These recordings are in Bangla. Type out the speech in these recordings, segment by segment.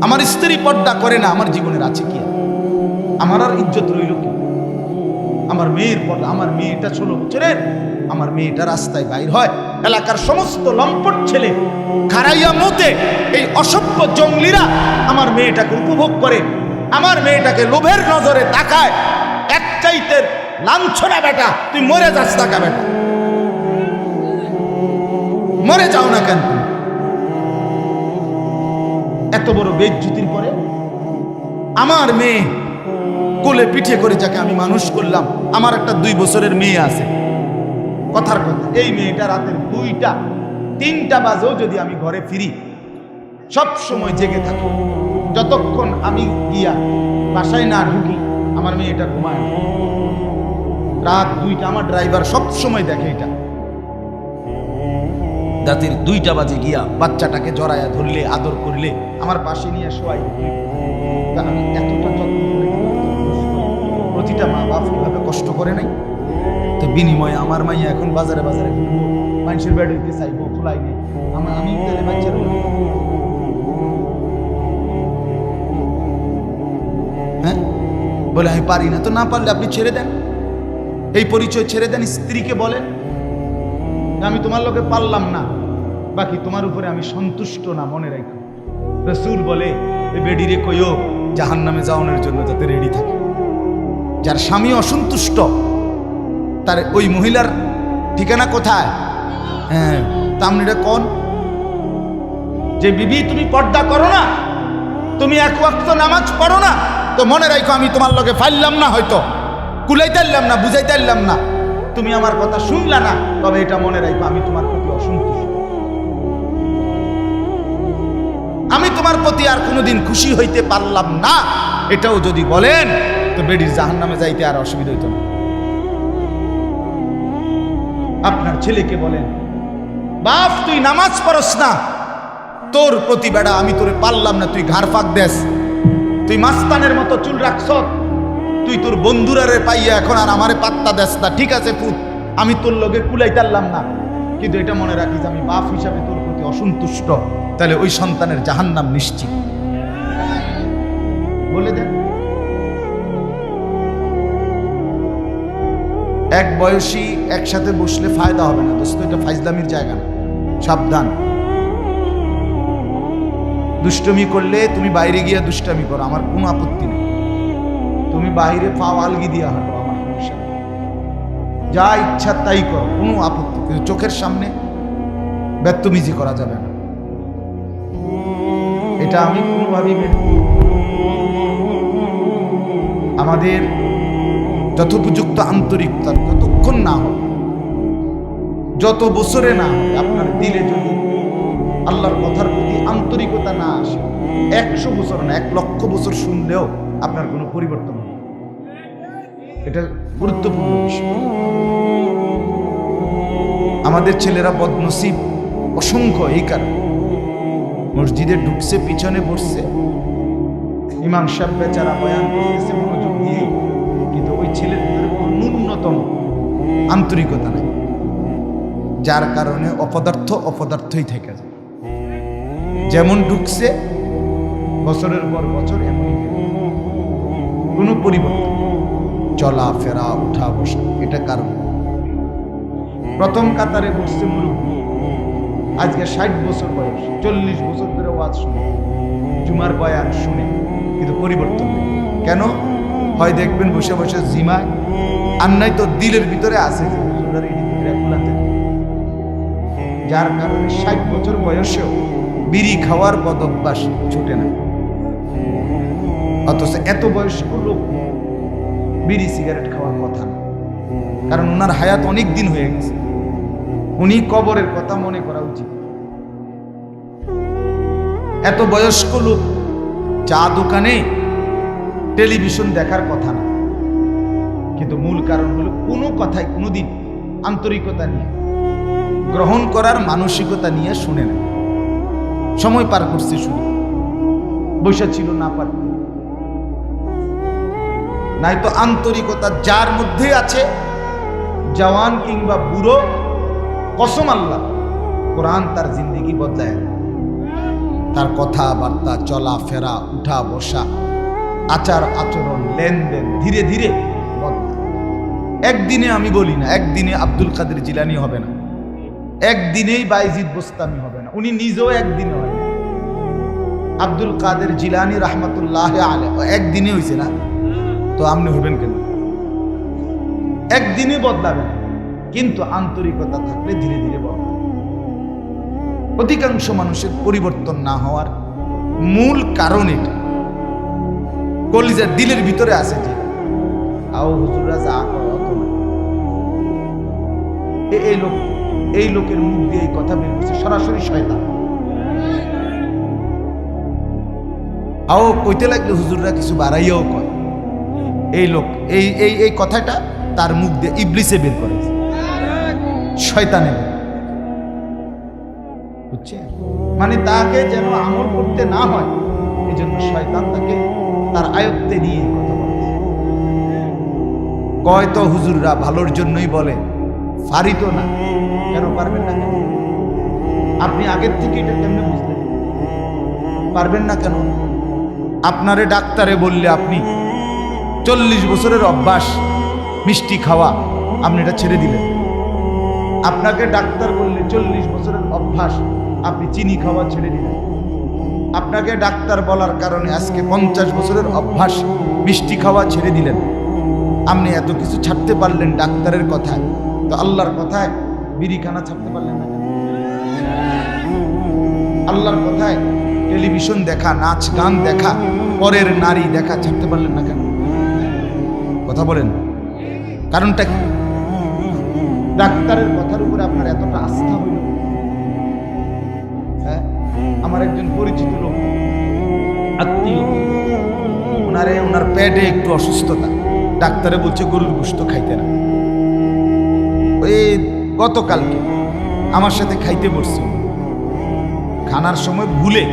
আমার স্ত্রী পর্দা করে না, আমার জীবনের আছে কি? আমার আর ইজ্জত রইল কি? আমার মেয়ের পর্দা, আমার মেয়েটা 16 বছরের, আমার মেয়েটা রাস্তায় বাইর হয়, এলাকার সমস্ত লম্পট ছেলে খারাইয়া মতে এই অসভ্য জঙ্গলিরা আমার মেয়েটাকে উপভোগ করে, আমার মেয়েটাকে লোভের নজরে তাকায়। এক চাইতে লাঞ্ছনা বেটা, তুই মরে যাস টাকা বেটা, মরে যাও না কেন? তুমি এত বড় বেইজ্জতির পরে আমার মেয়ে কোলে পিঠে করে যাকে আমি মানুষ করলাম, আমার একটা 2 বছরের মেয়ে আছে, কথার কথা এই মেয়েটা রাতের 2টা 3টা বাজেও যদি আমি ঘরে ফিরি সব সময় জেগে থাকি, যতক্ষণ আমি গিয়া বাসায় না ঢুকি আমার মেয়েটা ঘুমায় না। রাত 2টা আমার ড্রাইভার সব সময় দেখে এটা, রাতের 2টা বাজে গিয়া বাচ্চাটাকে জড়ায়া ধরলে আদর করলে আমার পাশে নিয়ে শোয়াই, আমি এতটা যত্ন করে প্রতিটা মা বাপ কিভাবে কষ্ট করে নাই। তো বিনিময়ে আমার মাইয়া এখন বাজারে বাজারে ঘুরবো, মানুষের বেড হইতে চাইবো, খোলাই নেই আমি বাচ্চার হ্যাঁ বলে আমি পারি না। তো না পারলে আপনি ছেড়ে দেন, এই পরিচয় ছেড়ে দেন, স্ত্রীকে বলেন আমি তোমার লোকে পারলাম না, বাকি তোমার উপরে আমি সন্তুষ্ট না, মনে রাখো। রাসূল বলে এই বেডিরে কইও জাহান্নামে যাওয়ানোর জন্য যাতে রেডি থাকে। যার স্বামী অসন্তুষ্ট তার ওই মহিলার ঠিকানা কোথায়? হ্যাঁ তামনিটা কোন? যে বিবি তুমি পর্দা করো না, তুমি এক ওয়াক্ত নামাজ পড়ো না, তো মনে রাখো আমি তোমার লগে ফাইললাম না, হয়তো কুলাইতে পারলাম না, বুঝাইতে পারলাম না, তুমি আমার কথা শুনলা না, তবে এটা মনে রাখো আমি তোমার প্রতি অসন্তুষ্ট, আমি তোমার প্রতি আর কোনোদিন খুশি হইতে পারলাম না। এটাও যদি বলেন তো বেডির জাহান্নামে যাইতে আর অসুবিধা হইত না। আপনার ছেলেকে বলেন বাপ তুই নামাজ পড়স না, তোর প্রতি বেড়া আমি তোরে পারলাম না, তুই ঘাড় ফাঁক দেস, তুই মাস্তানের মতো চুল রাখছ, তুই তোর বন্ধুরারে পাইয়া এখন আর আমারে পাত্তা দেস না, ঠিক আছে পুত আমি তোর লগে কুলাইতারলাম না, কিন্তু এটা মনে রাখিস আমি বাপ হিসাবে তোর প্রতি অসন্তুষ্ট, তাহলে ওই সন্তানের জাহান্নাম নিশ্চিত। বলে দেন। এক বয়সী একসাথে বসলে ফায়দা হবে না দোস্ত, এটা ফাইজলামির জায়গা না, সাবধান। দুষ্টমি করলে তুমি বাইরে গিয়া দুষ্টামি করো, আমার কোনো আপত্তি নেই, তুমি বাইরে পাও আলগি দিয়া হাঁটো, আমার সমস্যা নেই, যা ইচ্ছা তাই করো, কোনো আপত্তি, কিন্তু চোখের সামনে ব্যত্যমিজি করা যাবে না, এটা আমি কোনোভাবেই মেনে নিই। আমাদের যথোপযুক্ত আন্তরিকতা যতক্ষণ না হয়, যত বছরে না হয়, আপনার দিলে যদি আল্লাহর কথার প্রতি আন্তরিকতা না আসে, 100 বছর না 1 লক্ষ বছর শুনলেও আপনার কোনো পরিবর্তন হবে, এটা গুরুত্বপূর্ণ বিষয়। আমাদের ছেলেরা বদনসিব অসংখ্য, এই কারণে মসজিদে ঢুকছে পিছনে বসছে, ইমাম সাহেব বেচারা বয়ান করতেছে মনোযোগ দিয়ে, কিন্তু ওই ছেলের ভিতরে কোনো ন্যূনতম আন্তরিকতা নেই, যার কারণে অপদার্থই থেকে যায়। যেমন ঢুকছে বছরের পর বছর এমনই, কোনো পরিবর্তন, চলা ফেরা উঠা বসা, এটা কারণ। প্রথম কাতারে বসছে মুরব্বী, আজকে 60 বছর বয়স, 40 বছর ধরে ওয়াজ শুনে, জুমার বয়ান শুনে, কিন্তু পরিবর্তন নেই। কেন হয় দেখবেন বসে বসে জিমায়, আর নাই তো দিলের ভিতরে আছে যে যার কারণে 60 বছর বয়সেও বিড়ি খাওয়ার বদ অভ্যাস ছুটে না। অথচ এত বয়স্ক লোক বিড়ি সিগারেট খাওয়ার কথা না, কারণ ওনার হায়াত অনেক দিন হয়ে গেছে, উনি কবরের কথা মনে করা উচিত। এত বয়স্ক লোক চা দোকানে টেলিভিশন দেখার কথা না, কিন্তু মূল কারণ হলো কোনো কথাই কোনোদিন আন্তরিকতা নিয়ে, গ্রহণ করার মানসিকতা নিয়ে শুনে না, সময় পার করছে শুনে, বসে ছিল না পারত নাই। তো আন্তরিকতা যার মধ্যে আছে, জওয়ান কিংবা বুড়ো, কসম আল্লাহ কোরআন তার জিন্দেগি বদলায়। তার কথাবার্তা, চলাফেরা, উঠা বসা, আচার আচরণ, লেনদেন ধীরে ধীরে বদলায়। একদিনে আমি বলি না একদিনে আব্দুল কাদের জিলানী হবে না, একদিনেই বাইজিদ বোস্তামি হবে না, উনি নিজেও একদিনে হয় না। আব্দুল কাদের জিলানী রাহমাতুল্লাহ আলাইহি একদিনে হয়েছে না, তো আপনি হইবেন কেন? একদিনে বদলাবেন, কিন্তু আন্তরিকতা থাকলে ধীরে ধীরে বদলাবে। অধিকাংশ মানুষের পরিবর্তন না হওয়ার মূল কারণ এটা, কলিজার দিলের ভিতরে আছে যে আও হুজুররা যা কয় অত না। এই লোকের মুখ দিয়ে এই কথা বের করছে, সরাসরি শয়তান। আও কইতে লাগলে হুজুররা কিছু বাড়াইয়াও কয়, এই লোক এই কথাটা তার মুখ দিয়ে ইবলিসে বের করে, শয়তানে, বুঝছেন? মানে তাকে যেন আমল করতে না হয়, এই জন্য শয়তান তাকে তার আয়ত্তে নিয়ে কথা বলে। কয় তো হুজুররা ভালোর জন্যই বলে, ফারিত না। কেন পারবেন না? কেন আপনি আগের থেকে এটা কেমনে বুঝতে পারবেন না? কেন আপনারে ডাক্তারে বললে আপনি 40 বছরের অভ্যাস মিষ্টি খাওয়া, আপনি এটা ছেড়ে দিলেন। আপনাকে ডাক্তার বললে 40 বছরের অভ্যাস, আপনি চিনি খাওয়া ছেড়ে দিলেন। আপনাকে ডাক্তার বলার কারণে আজকে 50 বছরের অভ্যাস মিষ্টি খাওয়া ছেড়ে দিলেন। আপনি এত কিছু ছাড়তে পারলেন ডাক্তারের কথায়, তো আল্লাহর কথায় বিড়িখানা ছাড়তে পারলেন না? আল্লাহর কথায় টেলিভিশন দেখা, নাচ গান দেখা, পরের নারী দেখা ছাড়তে পারলেন না কেন? কথা বলেন, কারণটা কি? ডাক্তারের কথার উপরে আপনার এতটা আস্থা হইল? হ্যাঁ, আমার একজন পরিচিত লোক, আত্মীয়, ওনার পেটে একটু অসুস্থতা, ডাক্তারে বলছে গরুর গোশত খাইতে না। ওই গতকালকে আমার সাথে খাইতে বসছে, খানার সময় ভুলে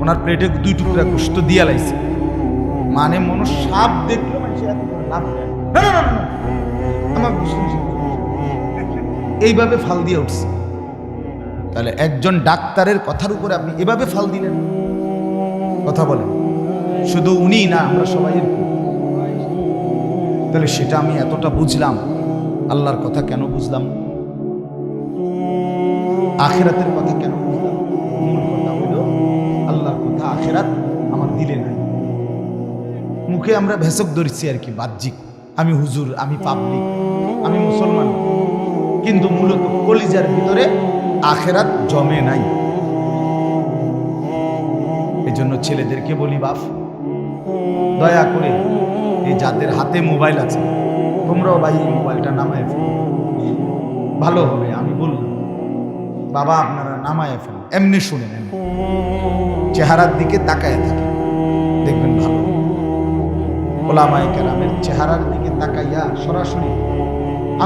ওনার প্লেটে 2 টুকরা গোশত দিয়া লাইছে। মানে মনে সাপ দেখলো আমার এইভাবে ফাল দিয়ে উঠছে। তাহলে একজন ডাক্তারের কথার উপরে আপনি এভাবে ফাল দিলেন? কথা বলেন, শুধু উনি না, আমরা সবাই। তাহলে সেটা আমি এতটা বুঝলাম, আল্লাহর কথা কেন বুঝলাম? আখিরাতের কথা কেন বুঝলাম? মূল কথা হইল আল্লাহর কথা, আখিরাত আমার দিলে নাই। মুখে আমরা ভেসক ধরছি আর কি, বাহ্যিক, আমি হুজুর, আমি পাবলিক, আমি মুসলমান, কিন্তু মূলত কলিজার ভিতরে আখিরাত জমে নাই। এই জন্য ছেলেদেরকে বলি, বাপ দয়া করে এই যাদের হাতে মোবাইল আছে, তোমরাও ভাই এই মোবাইলটা নামায় ফেলো, ভালো হবে। আমি বললাম বাবা আপনারা নামায় ফেলেন, এমনি শুনেন, এমনি চেহারার দিকে তাকায় থাকেন, দেখবেন ভালো। ওলামায়ে কেরামের চেহারার দিকে তাকাইয়া সরাসরি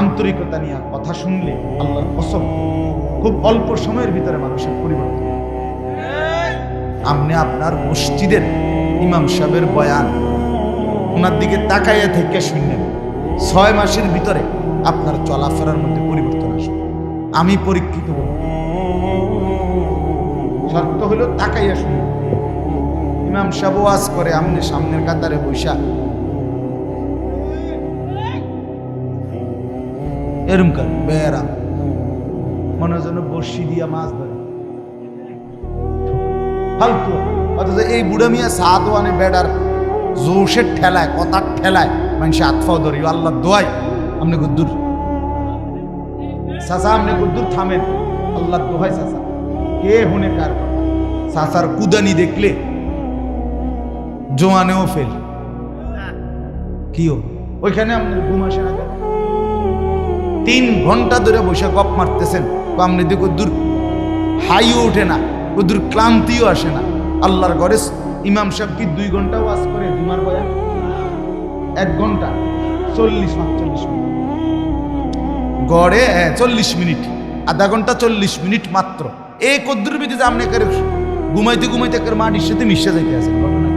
আন্তরিকতা নিয়ে কথা শুনলে আল্লাহর কসম খুব অল্প সময়ের ভিতরে মানুষের পরিবর্তন। আপনি আপনার মসজিদের ইমাম সাহেবের বয়ান ওনার দিকে তাকাইয়া থেকে শুনলেন, 6 মাসের ভিতরে আপনার চলাফেরার মধ্যে পরিবর্তন আসবে। আমি পরীক্ষিত হব, শর্ত হলো তাকাইয়া শুনলেন। ইমাম সাহেব ওয়াজ করে, আপনি সামনের কাতারে বৈশা এরম কর বেড়া, মনে যেন বর্ষি দিয়া মাছ ধরে, ফালতু। অথচ এই বুড়া মিয়া সাদওয়ানে বেড়ার জোশের ঠেলায়, কথার ঠেলায় মানুষ আতফাও ধরি। আল্লাহ দোয়াই আপনি গুদ্দুর চাচা, আপনি গুদ্দুর থামেন, আল্লাহ দোহাই চাচা, কে হুনে কার চাচার কুদানি দেখলে জোয়ানেও ফেল। কিও ওইখানে আপনার ঘুম আসে না? 3 ঘন্টা ধরে বসে গপ মারতেছেন, আপনি দেখো দূর হাইও ওঠে না, ওদূর ক্লান্তিও আসে না। আল্লাহর ঘরে ইমাম সাহেব কি 2 ঘন্টা ওয়াজ করে? জুমার বয়ান 1 ঘন্টা 40-45 মিনিট, গড়ে 40 মিনিট, আধা ঘন্টা 40 মিনিট মাত্র। এই কদ্দুর ভিতরে আপনি ঘুমাইতে ঘুমাইতে মাটির সাথে মিশে যাইতে আছেন। ঘটনা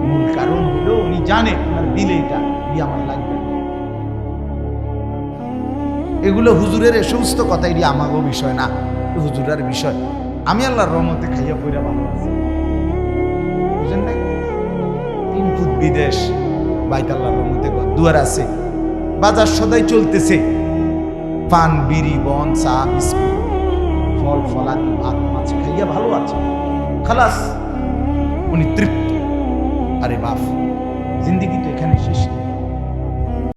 মূল কারণ হলো উনি জানে ওনার দিলে এটা দিয়ে আমার লাগবে। এগুলো হুজুরের এ সমস্ত কথা, এটি আমারও বিষয় না, হুজুরের বিষয়। আমি আল্লাহর রহমতে খাইয়া পইরা ভালো আছি। বুঝেন নাই? 3 ফুট বিদেশ, বাইত আল্লাহর রহমতে দুয়ার আছে, বাজার সদাই চলতেছে, পান বিড়ি বন চা বিস্কুট ফল ফলাদি ভাত মাছ খাইয়া ভালো আছে, খালাস উনি তৃপ্ত। আরে বাপ, জিন্দিগি তো এখানে শেষ না।